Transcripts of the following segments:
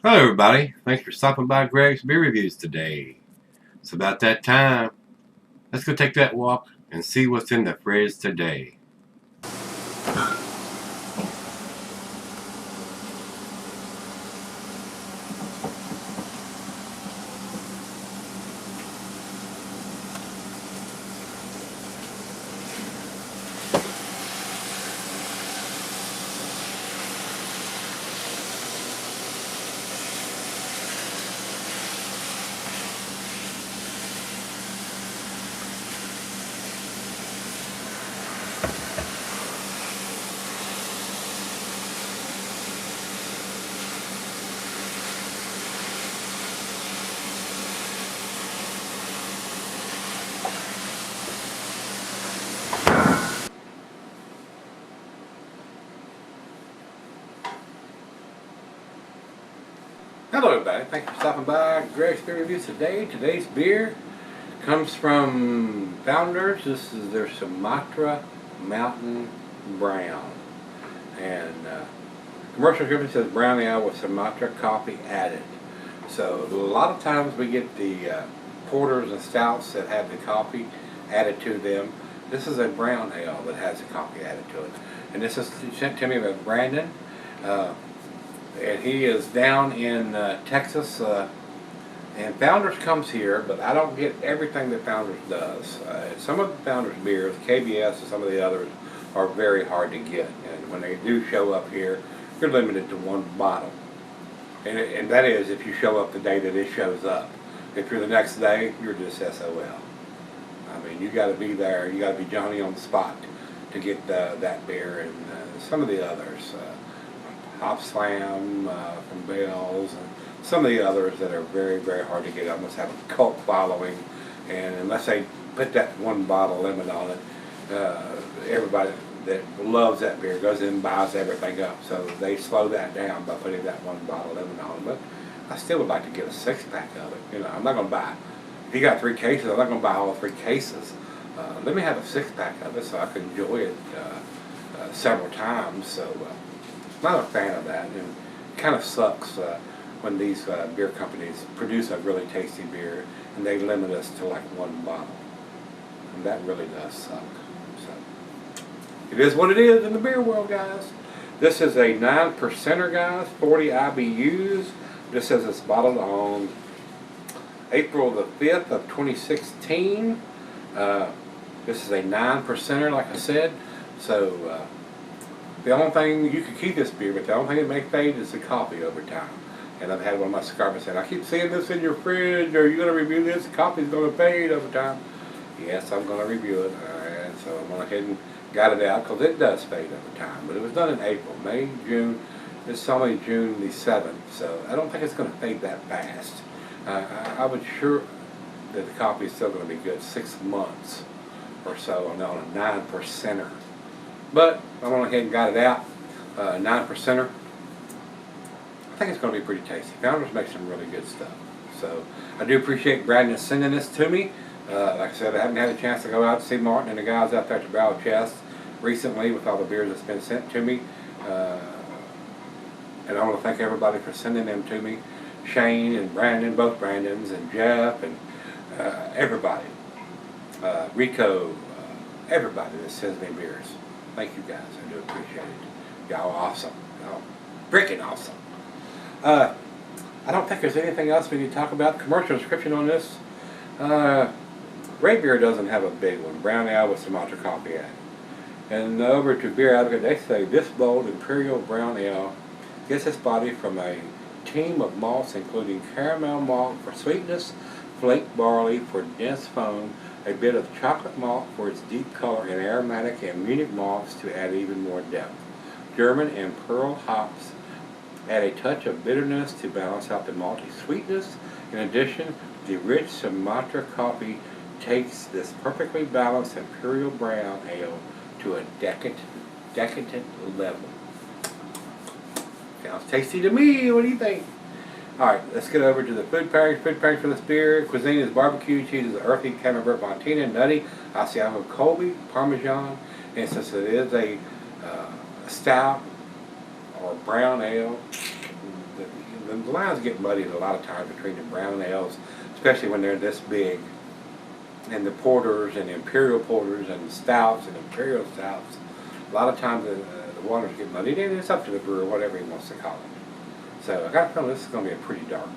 Hello everybody, thanks for stopping by Gregsbeerreviews today. It's about that time. Let's go take that walk and see what's in the fridge today. Hello everybody, thanks for stopping by Gregsbeerreviews today. Today's beer comes from Founders. This is their Sumatra Mountain Brown. And commercial description says brown ale with Sumatra coffee added. So a lot of times we get the porters and stouts that have the coffee added to them. This is a brown ale that has the coffee added to it. And this is sent to me by Brandon. And he is down in Texas, and Founders comes here, but I don't get everything that Founders does. Some of the Founders beers, KBS and some of the others, are very hard to get, and when they do show up here, you're limited to one bottle. And that is if you show up the day that it shows up. If you're the next day, you're just SOL. I mean, you got to be there, you got to be Johnny on the spot to get that beer and some of the others. Hop Slam from Bell's, and some of the others that are very, very hard to get. Almost have a cult following, and unless they put that one bottle limit on it, everybody that loves that beer goes in and buys everything up. So they slow that down by putting that one bottle limit on it. But I still would like to get a 6-pack of it. You know, I'm not going to buy. If you got 3 cases, I'm not going to buy all 3 cases. Let me have a 6-pack of it so I can enjoy it several times. So. Not a fan of that, and it kind of sucks when these beer companies produce a really tasty beer and they limit us to like one bottle, and that really does suck. So it is what it is in the beer world, guys. This is a 9%er, guys, 40 IBUs. This says it's bottled on April the 5th of 2016. This is a 9%er, like I said, so the only thing, you can keep this beer, but the only thing that may fade is the coffee over time. And I've had one of my subscribers say, I keep seeing this in your fridge, are you going to review this? The coffee's going to fade over time. Yes, I'm going to review it. Alright, so I went ahead and got it out, because it does fade over time. But it was done in April, May, June. It's only June the 7th, so I don't think it's going to fade that fast. I would sure that the coffee is still going to be good 6 months or so on a 9%er. But I went ahead and got it out, 9%er. I think it's going to be pretty tasty. Founders make some really good stuff. So I do appreciate Brandon sending this to me. Like I said, I haven't had a chance to go out to see Martin and the guys out there at the Barrel Chest recently with all the beers that's been sent to me. And I want to thank everybody for sending them to me. Shane and Brandon, both Brandons, and Jeff, and everybody. Rico, everybody that sends me beers. Thank you guys, I do appreciate it. Y'all awesome. Y'all freaking awesome. I don't think there's anything else we need to talk about. Commercial description on this. Great Beer doesn't have a big one. Brown ale with Sumatra coffee added. And over to Beer Advocate, they say this bold Imperial brown ale gets its body from a team of malts including caramel malt for sweetness, flake barley for dense foam, a bit of chocolate malt for its deep color, and aromatic and Munich malts to add even more depth. German and pearl hops add a touch of bitterness to balance out the malty sweetness. In addition, the rich Sumatra coffee takes this perfectly balanced Imperial brown ale to a decadent level. Sounds tasty to me. What do you think? Alright, let's get over to the food pairings. Food pairings for this beer. Cuisine is barbecue, cheese is earthy, camembert Fontina, nutty, Asiago Colby, Parmesan. And since it is a stout or brown ale, the lines get muddied a lot of times between the brown ales, especially when they're this big. And the porters and the Imperial porters and the stouts and Imperial stouts, a lot of times the waters get muddied, and it's up to the brewer, whatever he wants to call it. So I got a feeling this is going to be a pretty dark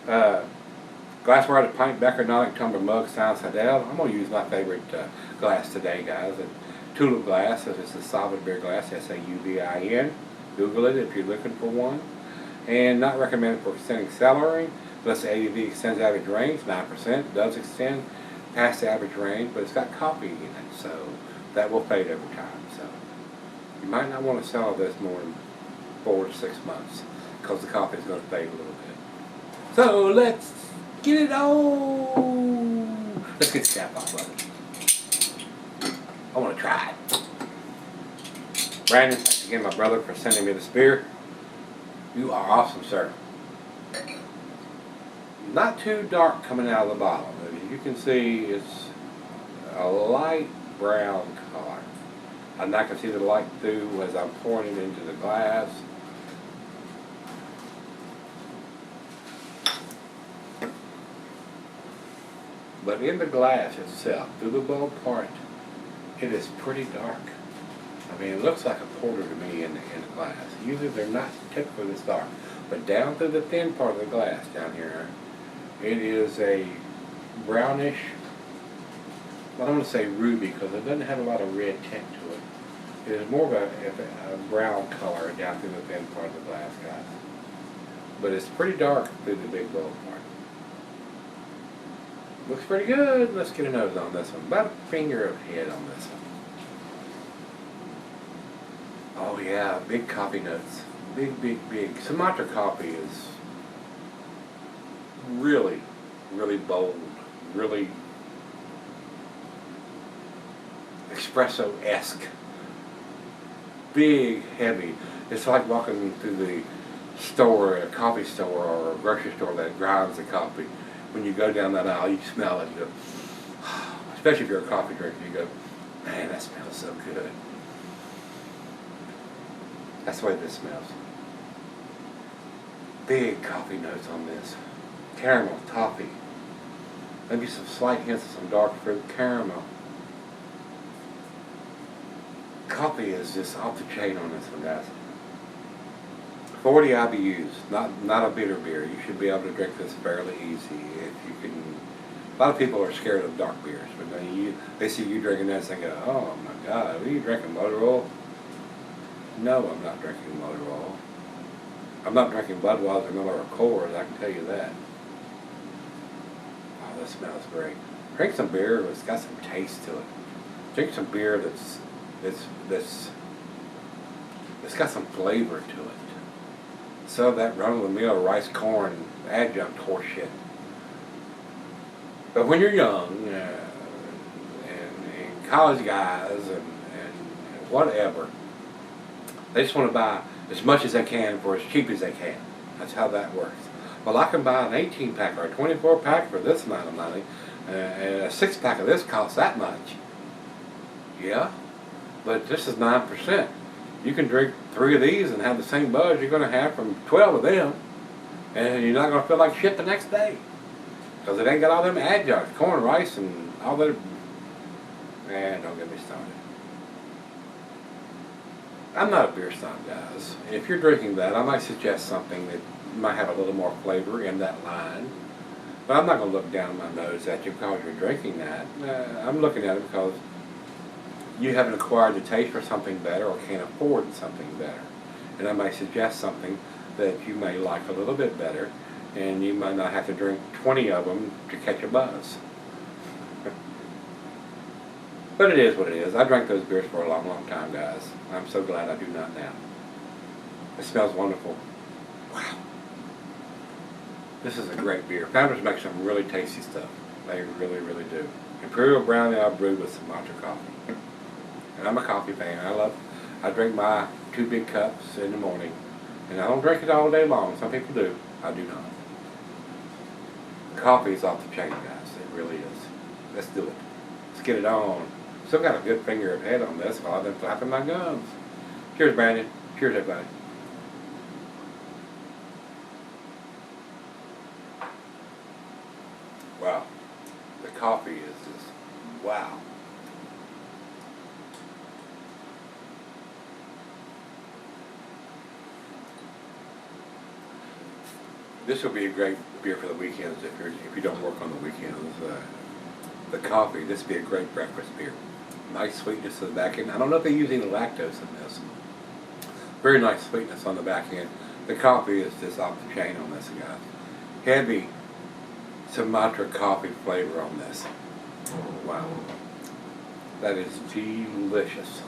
beer. Glassware, the pint, becker, Nordic, tumbler, mug, Stein, Sidel. I'm going to use my favorite glass today, guys. A tulip glass. It's a solid beer glass, SAUVIN. Google it if you're looking for one. And not recommended for extending cellaring. Plus the ABV extends average range, 9%. Does extend past the average range, but it's got coffee in it, so that will fade over time. So you might not want to sell this more than 4 to 6 months because the coffee is going to fade a little bit. So let's get it on. Let's get the cap off of it. I want to try it. Brandon, thanks again, my brother, for sending me this beer. You are awesome, sir. Not too dark coming out of the bottle. As you can see, it's a light brown color. And I can see the light through as I'm pouring it into the glass. But in the glass itself, through the bulb part, it is pretty dark. I mean, it looks like a porter to me in the glass. Usually they're not typically this dark. But down through the thin part of the glass down here, it is a brownish, I don't want to say ruby because it doesn't have a lot of red tint to it. It is more of a brown color down through the thin part of the glass, guys. But it's pretty dark through the big bulb part. Looks pretty good. Let's get a nose on this one. About a finger of head on this one. Oh yeah, big coffee notes. Big, big, big. Sumatra coffee is really, really bold. Really espresso-esque. Big, heavy. It's like walking through the store, a coffee store or a grocery store that grinds the coffee. When you go down that aisle, you smell it, you go, especially if you're a coffee drinker, you go, man, that smells so good. That's the way this smells. Big coffee notes on this. Caramel, toffee. Maybe some slight hints of some dark fruit, caramel. Coffee is just off the chain on this one, guys. 40 IBUs, not a bitter beer. You should be able to drink this fairly easy if you can. A lot of people are scared of dark beers, but then they see you drinking this and go, oh my God, are you drinking motor oil? No, I'm not drinking motor oil. I'm not drinking Budweiser, Miller, or Coors, I can tell you that. Oh, this smells great. Drink some beer that's got some taste to it. Drink some beer that's got some flavor to it. So that run-of-the-mill rice corn adjunct horseshit. But when you're young and college guys and whatever, they just want to buy as much as they can for as cheap as they can. That's how that works. Well, I can buy an 18-pack or a 24-pack for this amount of money, and a 6-pack of this costs that much. Yeah, but this is 9%. You can drink 3 of these and have the same buzz you're going to have from 12 of them, and you're not going to feel like shit the next day. Because it ain't got all them adjuncts, corn, rice, and all that. Man, don't get me started. I'm not a beer snob, guys. If you're drinking that, I might suggest something that might have a little more flavor in that line. But I'm not going to look down my nose at you because you're drinking that. I'm looking at it because you haven't acquired the taste for something better or can't afford something better. And I might suggest something that you may like a little bit better, and you might not have to drink 20 of them to catch a buzz. But it is what it is. I drank those beers for a long, long time, guys. I'm so glad I do not now. It smells wonderful. Wow. This is a great beer. Founders make some really tasty stuff. They really, really do. Imperial Brown Ale brewed with Sumatra coffee. And I'm a coffee fan. I drink my 2 big cups in the morning. And I don't drink it all day long. Some people do. I do not. Coffee is off the chain, guys. It really is. Let's do it. Let's get it on. Still got a good finger of head on this while I've been flapping my gums. Cheers, Brandon. Cheers, everybody. Wow. The coffee is just, wow. This will be a great beer for the weekends if you don't work on the weekends. The coffee, this would be a great breakfast beer. Nice sweetness to the back end. I don't know if they use any lactose in this. Very nice sweetness on the back end. The coffee is just off the chain on this, guys. Heavy Sumatra coffee flavor on this. Wow. That is delicious.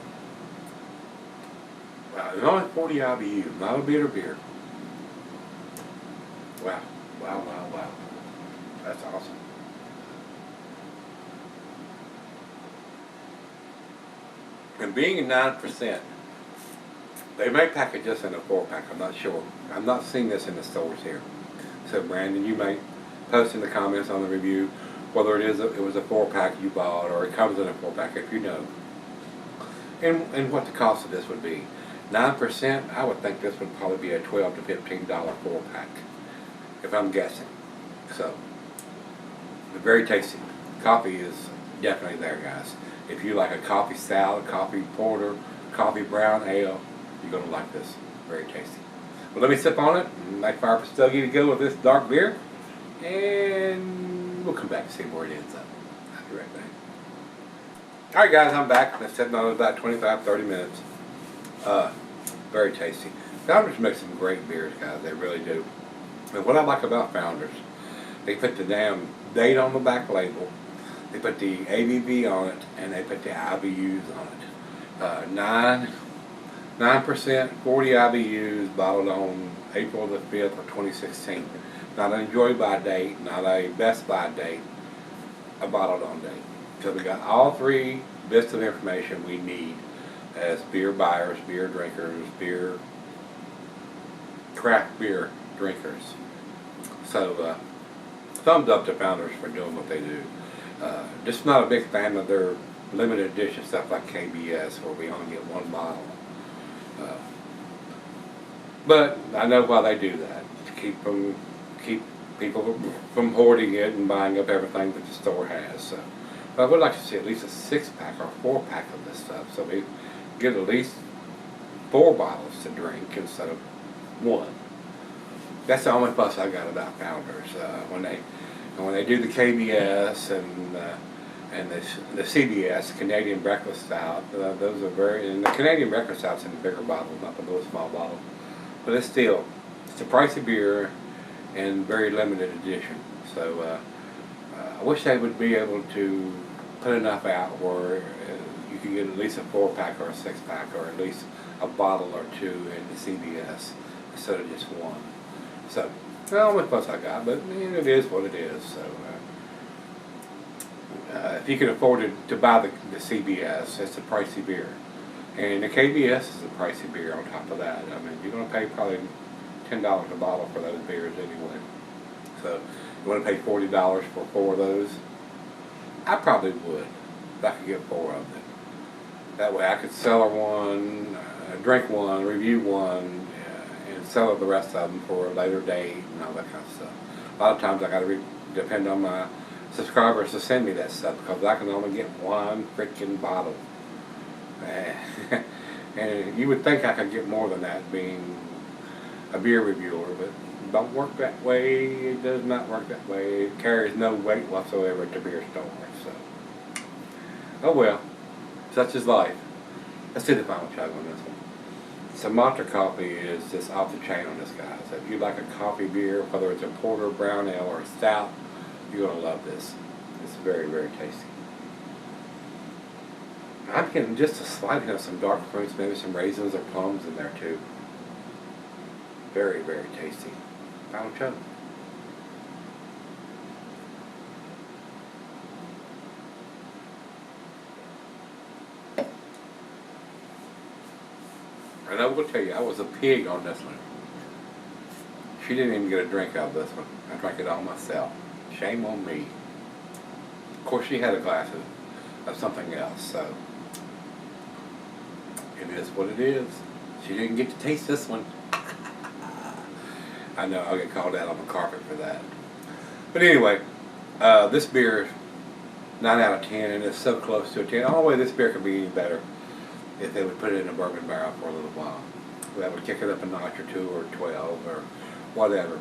Wow, it's only 40 IBU, not a bitter beer. Wow, wow, wow, wow. That's awesome. And being 9%, they may package this in a 4-pack, I'm not sure. I'm not seeing this in the stores here. So Brandon, you may post in the comments on the review whether it was a 4-pack you bought or it comes in a 4-pack if you know. And what the cost of this would be. 9%, I would think this would probably be a $12 to $15 4-pack, if I'm guessing. So, very tasty. Coffee is definitely there, guys. If you like a coffee stout, coffee porter, coffee brown ale, you're going to like this. Very tasty. Well, let me sip on it and make fire for Stogie to go with this dark beer. And we'll come back and see where it ends up. I'll be right back. Alright guys, I'm back. I've sitting on it about 25-30 minutes. Very tasty. Founders make some great beers, guys. They really do. And what I like about Founders, they put the damn date on the back label. They put the ABV on it, and they put the IBUs on it. 9%, 40 IBUs, bottled on April the 5th of 2016. Not an enjoy by date, not a best by date, a bottled on date. So we got all three bits of information we need as beer buyers, beer drinkers, craft beer drinkers. So thumbs up to Founders for doing what they do. Just not a big fan of their limited edition stuff like KBS where we only get one bottle. But I know why they do that, to keep people from hoarding it and buying up everything that the store has. So, but I would like to see at least a 6-pack or 4-pack of this stuff, so we get at least 4 bottles to drink instead of 1. That's the only fuss I got about Founders. When they do the KBS and the CBS, Canadian Breakfast Stout, those are and the Canadian Breakfast Stout's in the bigger bottle, not the little small bottle. But it's a pricey beer and very limited edition. So I wish they would be able to put enough out where you can get at least a 4-pack or a 6-pack or at least a bottle or 2 in the CBS instead of just 1. So, well, only plus I got, but it is what it is. So, if you can afford to buy the CBS, it's a pricey beer. And the KBS is a pricey beer on top of that. I mean, you're going to pay probably $10 a bottle for those beers anyway. So, you want to pay $40 for 4 of those? I probably would, if I could get 4 of them. That way I could sell her one, drink one, review one, and sell the rest of them for a later date and all that kind of stuff. A lot of times I got to depend on my subscribers to send me that stuff because I can only get 1 freaking bottle. And you would think I could get more than that being a beer reviewer, but it don't work that way. It does not work that way. It carries no weight whatsoever at the beer store. So, oh well, such is life. Let's do the final chug on this one. Sumatra coffee is just off the chain on this, guys. If you like a coffee beer, whether it's a porter, brown ale, or a stout, you're going to love this. It's very, very tasty. I'm getting just a slight hint of some dark fruits, maybe some raisins or plums in there too. Very, very tasty. Final chug. And I will tell you, I was a pig on this one. She didn't even get a drink out of this one. I drank it all myself. Shame on me. Of course, she had a glass of something else, so it is what it is. She didn't get to taste this one. I know, I'll get called out on the carpet for that. But anyway, This beer is 9 out of 10, and it's so close to a 10. The only way this beer could be any better if they would put it in a bourbon barrel for a little while. That would kick it up a notch or 2 or 12 or whatever.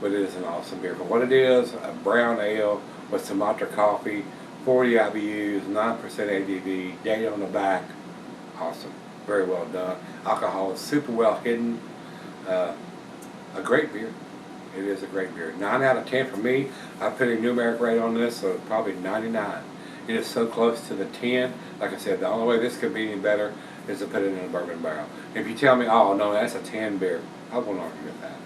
But it is an awesome beer. For what it is, a brown ale with Sumatra coffee, 40 IBUs, 9% ABV, date on the back. Awesome. Very well done. Alcohol is super well hidden. A great beer. It is a great beer. 9 out of 10 for me. I put a numeric rate on this, so probably 99. It is so close to the 10. Like I said, the only way this could be any better is to put it in a bourbon barrel. If you tell me, oh no, that's a 10 beer, I won't argue with that.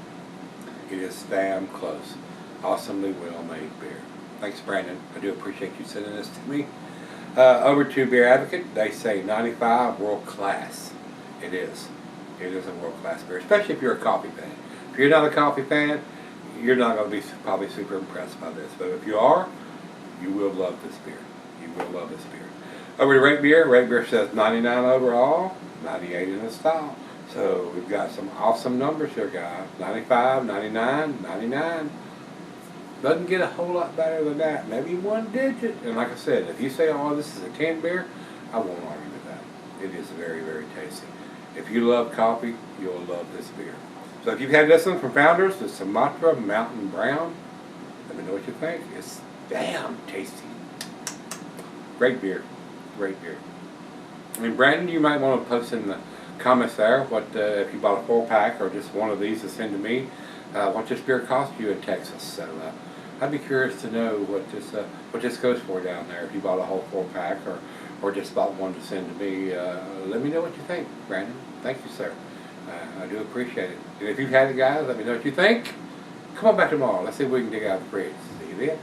It is damn close. Awesomely well made beer. Thanks, Brandon. I do appreciate you sending this to me. Over to Beer Advocate, they say 95 world class. It is. It is a world class beer, especially if you're a coffee fan. If you're not a coffee fan, you're not going to be probably super impressed by this. But if you are, you will love this beer. You will love this beer. Over to Rate Beer. Rate Beer says 99 overall, 98 in the style. So we've got some awesome numbers here, guys. 95, 99, 99. Doesn't get a whole lot better than that. Maybe one digit. And like I said, if you say, oh, this is a 10 beer, I won't argue with that. It is very, very tasty. If you love coffee, you'll love this beer. So if you've had this one from Founders, the Sumatra Mountain Brown, let me know what you think. It's damn tasty. Great beer. Great beer. I mean, Brandon, you might want to post in the comments there what if you bought a 4-pack or just one of these to send to me, what this beer cost you in Texas. So I'd be curious to know what this goes for down there. If you bought a whole 4-pack or just bought one to send to me, let me know what you think, Brandon. Thank you, sir. I do appreciate it. And if you've had it, guys, let me know what you think. Come on back tomorrow. Let's see if we can dig out the fridge. See you then.